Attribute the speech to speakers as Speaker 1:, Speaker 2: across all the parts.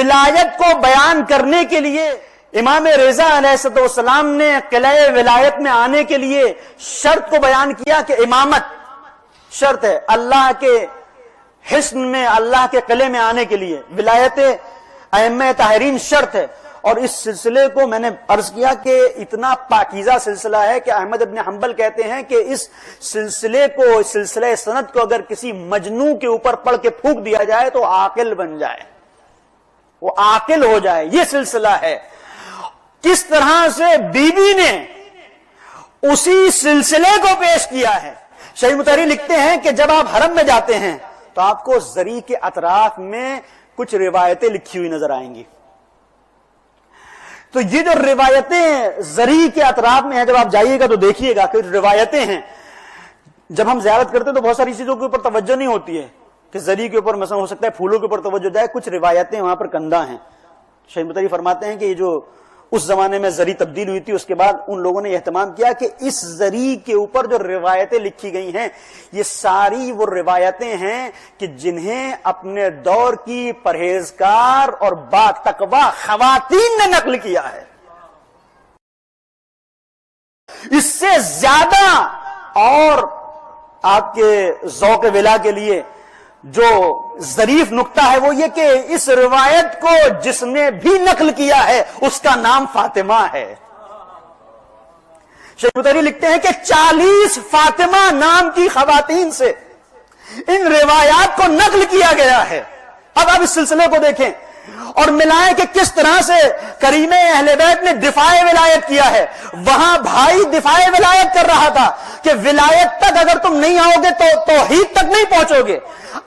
Speaker 1: ولایت کو بیان کرنے کے لیے امام رضا علیہ السلام نے قلعہ ولایت میں آنے کے لیے شرط کو بیان کیا کہ امامت شرط ہے اللہ کے حصن میں، اللہ کے قلعے میں آنے کے لیے ولایت ائمہ طاہرین شرط ہے۔ اور اس سلسلے کو میں نے عرض کیا کہ اتنا پاکیزہ سلسلہ ہے کہ احمد ابن حنبل کہتے ہیں کہ اس سلسلے کو، سلسلہ سند کو اگر کسی مجنوں کے اوپر پڑھ کے پھونک دیا جائے تو عاقل بن جائے، وہ عاقل ہو جائے، یہ سلسلہ ہے۔ کس طرح سے بی بی نے اسی سلسلے کو پیش کیا ہے۔ شیخ مطہری لکھتے ہیں کہ جب آپ حرم میں جاتے ہیں تو آپ کو زری کے اطراف میں کچھ روایتیں لکھی ہوئی نظر آئیں گی۔ تو یہ جو روایتیں زری کے اطراف میں ہیں، جب آپ جائیے گا تو دیکھیے گا کہ روایتیں ہیں۔ جب ہم زیارت کرتے ہیں تو بہت ساری چیزوں کے اوپر توجہ نہیں ہوتی ہے کہ زری کے اوپر مثلا ہو سکتا ہے پھولوں کے اوپر توجہ جائے، کچھ روایتیں وہاں پر کندہ ہیں۔ شیخ مطہری فرماتے ہیں کہ یہ جو اس زمانے میں زری تبدیل ہوئی تھی، اس کے بعد ان لوگوں نے اہتمام کیا کہ اس زری کے اوپر جو روایتیں لکھی گئی ہیں یہ ساری وہ روایتیں ہیں کہ جنہیں اپنے دور کی پرہیزگار اور با تقوی خواتین نے نقل کیا ہے۔ اس سے زیادہ اور آپ کے ذوق ولا کے لیے جو ظریف نکتہ ہے وہ یہ کہ اس روایت کو جس نے بھی نقل کیا ہے اس کا نام فاطمہ ہے۔ شیخ مطہری لکھتے ہیں کہ 40 فاطمہ نام کی خواتین سے ان روایات کو نقل کیا گیا ہے۔ اب آپ اس سلسلے کو دیکھیں اور ملائیں کہ کس طرح سے کریم اہل بیت نے دفاع ولایت کیا ہے۔ وہاں بھائی دفاع ولایت کر رہا تھا کہ ولایت تک اگر تم نہیں آؤ گے تو توحید تک نہیں پہنچو گے۔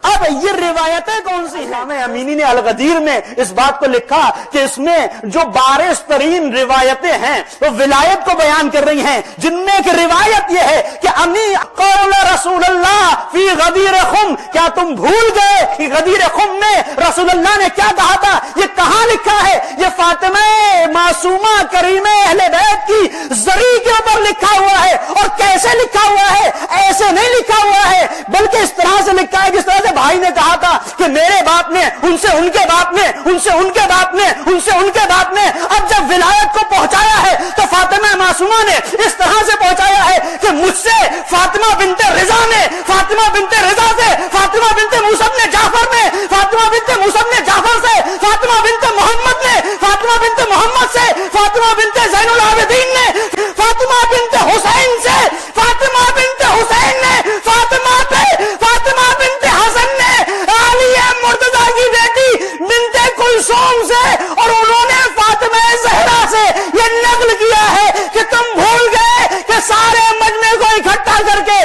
Speaker 1: اب یہ روایتیں کون سی ہیں؟ امام امینی نے الغدیر میں اس بات کو لکھا کہ اس میں جو بارز ترین روایتیں ہیں وہ ولایت کو بیان کر رہی ہیں، جن میں ایک روایت یہ ہے کہ امی قول رسول اللہ فی غدیر خم، کیا تم بھول گئے کہ غدیر خم میں رسول اللہ نے کیا کہا تھا؟ یہ کہاں لکھا ہے؟ یہ فاطمہ معصومہ کریمہ اہل بیت کی زری کے اوپر لکھا ہوا ہے۔ اور کیسے لکھا ہوا ہے؟ ایسے نہیں لکھا ہوا ہے بلکہ اس طرح سے لکھا ہے جس طرح سے بھائی نے کہا تھا کہ میرے باپ نے ان سے ان کے باپ نے ان سے ان کے باپ نے ان سے ان کے باپ نے۔ اب جب ولایت کو پہنچایا ہے تو فاطمہ معصومہ نے اس طرح سے پہنچایا ہے کہ مجھ سے فاطمہ بنت رضا نے، فاطمہ بنت رضا سے، فاطمہ بنت موسیٰ نے جعفر نے، فاطمہ بنت موسیٰ نے جعفر سے، فاطمہ بنت محمد نے، فاطمہ بنت محمد سے، فاطمہ بنت زین العابدین نے، فاطمہ بنت حسین سے، فاطمہ بنت حسین نے، فاطمہ بنت حسن نے، علی مرتضیٰ کی بیٹی بنت کلثوم سے، اور انہوں نے فاطمہ زہرا سے یہ نقل کیا ہے کہ تم بھول گئے کہ سارے مجمع کو اکٹھا کر کے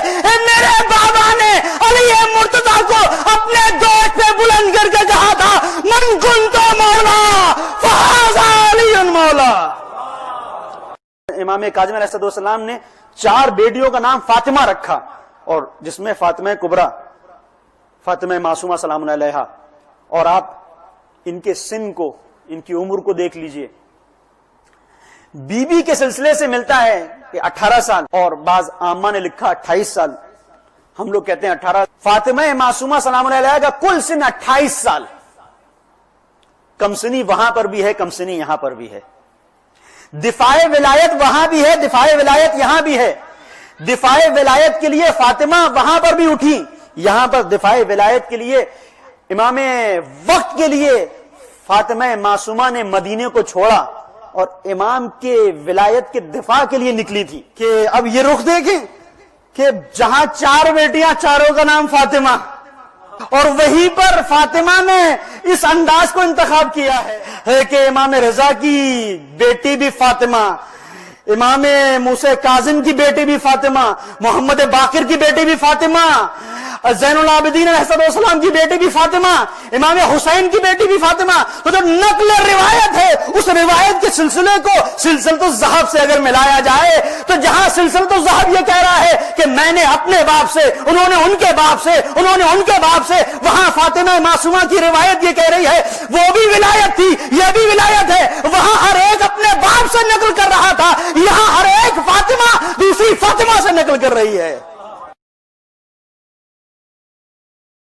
Speaker 1: میرے بابا نے علی مرتضیٰ کو اپنے گوشت پہ بلند کر کے کہا تھا من کنت مولا فہذا علی مولا۔ امام کاظم علیہ السلام نے 4 بیٹیوں کا نام فاطمہ رکھا، اور جس میں فاطمہ کبریٰ، فاطمہ معصومہ سلام علیہا، اور آپ ان کے سن کو، ان کی عمر کو دیکھ لیجئے۔ بی بی کے سلسلے سے ملتا ہے کہ 18 سال، اور بعض عامہ نے لکھا 28 سال، ہم لوگ کہتے ہیں 18۔ فاطمہ معصومہ سلام علیہا کا کل سن 28 سال۔ کمسنی وہاں پر بھی ہے، کمسنی یہاں پر بھی ہے۔ دفاع ولایت وہاں بھی ہے، دفاع ولایت یہاں بھی ہے۔ دفاع ولایت کے لیے فاطمہ وہاں پر بھی اٹھی، یہاں پر دفاع ولایت کے لیے امام وقت کے لیے فاطمہ معصومہ نے مدینے کو چھوڑا اور امام کے ولایت کے دفاع کے لیے نکلی تھی۔ کہ اب یہ رخ دیکھیں کہ جہاں 4 بیٹیاں، چاروں کا نام فاطمہ، اور وہیں پر فاطمہ نے اس انداز کو انتخاب کیا ہے کہ امام رضا کی بیٹی بھی فاطمہ، امام موسیٰ کاظم کی بیٹی بھی فاطمہ، محمد باقر کی بیٹی بھی فاطمہ، زین العابدین علیہ السلام کی بیٹی بھی فاطمہ، امام حسین کی بیٹی بھی فاطمہ۔ تو جو نقل روایت ہے اس روایت کے سلسلے کو سلسلۃ الذہب سے اگر ملایا جائے تو جہاں سلسلۃ الذہب یہ کہہ رہا ہے کہ میں نے اپنے باپ سے، انہوں نے ان کے باپ سے، انہوں نے ان کے باپ سے، وہاں فاطمہ معصومہ کی روایت یہ کہہ رہی ہے وہ بھی ولایت تھی، یہ بھی ولایت ہے۔ وہاں ہر ایک اپنے باپ سے نقل کر رہا تھا، یہاں ہر ایک فاطمہ دوسری فاطمہ سے نقل کر رہی ہے۔